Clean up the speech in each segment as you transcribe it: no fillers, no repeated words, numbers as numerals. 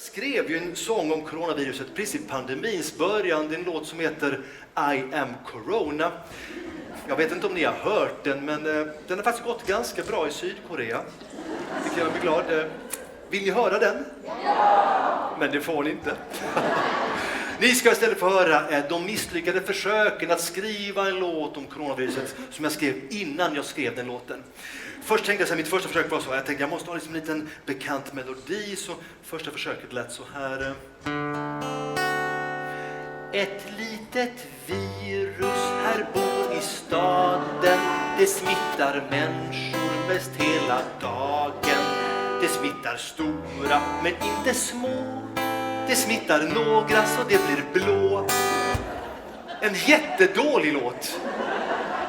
Skrev ju en sång om coronaviruset precis i pandemins början. Det är en låt som heter I am Corona. Jag vet inte om ni har hört den, men den har faktiskt gått ganska bra i Sydkorea. Tycker jag blir glad. Vill ni höra den? Ja! Men det får ni inte. Ni ska istället få höra de misslyckade försöken att skriva en låt om coronaviruset som jag skrev innan jag skrev den låten. Först tänkte jag att mitt första försök var så. Jag tänkte jag måste ha liksom en liten bekant melodi. Så första försöket lät så här. Ett litet virus här bor i staden. Det smittar människor mest hela dagen. Det smittar stora men inte små. Det smittar några så det blir blå. En jättedålig låt.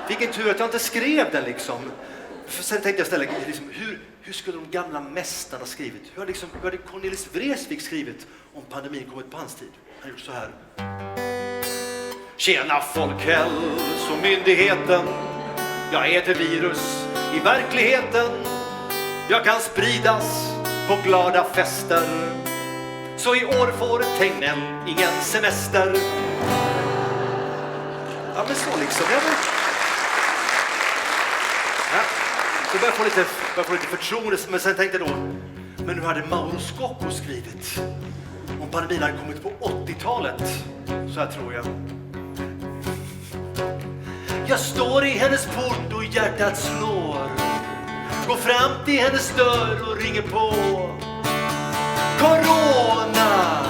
Vilken tur att jag inte skrev den liksom. För sen tänkte jag ställa liksom, hur skulle de gamla mästarna skrivit? Hur hade Cornelis Vreeswijk skrivit om pandemin kommit på hans tid? Han gjort så här. Tjena Folkhälsomyndigheten. Jag heter virus i verkligheten. Jag kan spridas på glada fester. Så i år får Tegnell ingen semester. Ja men så liksom. Så började jag få lite förtroende, men sen tänkte jag då, men nu hade Mauro Scocco skrivit om pandemin hade kommit på 80-talet, så här tror jag. Jag står i hennes port och hjärtat slår, går fram till hennes dörr och ringer på. Corona,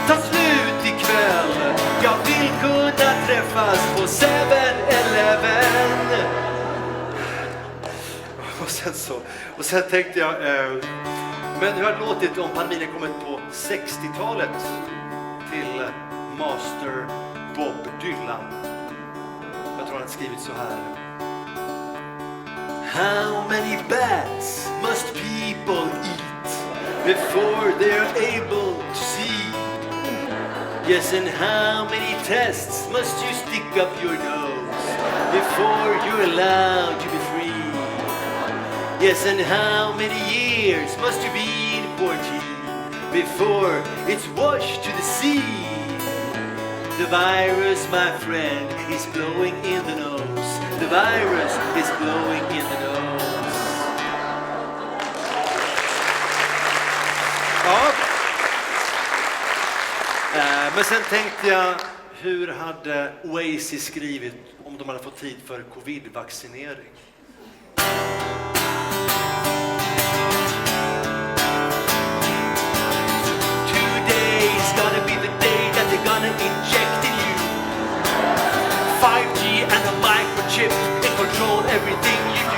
ta slut ikväll, jag vill kunna träffas på 7-Eleven. Och sen tänkte jag, men hur har det låtit om pandemin kommit på 60-talet till Master Bob Dylan? Jag tror han skrivit så här. How many bats must people eat before they're able to see? Yes, and how many tests must you stick up your nose before you're allowed to be free? Yes, and how many years must you be in quarantine before it's washed to the sea? The virus, my friend, is blowing in the nose. The virus is blowing in the nose. Ja. Men sen tänkte jag, hur hade Oasis skrivit om de hade fått tid för covid-vaccinering? Gonna be the day that they're gonna inject in you 5G and a microchip and control everything you do.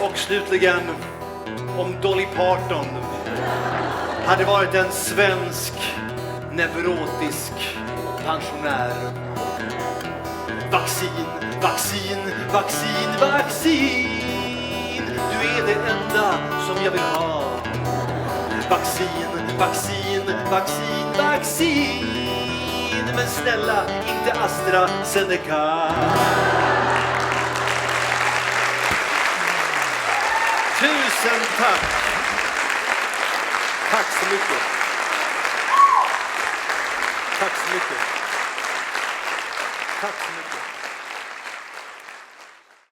Och slutligen, om Dolly Parton hade varit en svensk neurotisk pensionär. Vaccin, vaccin, vaccin, vaccin. Du är det enda som jag vill ha. Vaccin, vaccin, vaccin, vaccin. Men snälla, inte AstraZeneca. Tusen tack. Tack så mycket. Tack så mycket.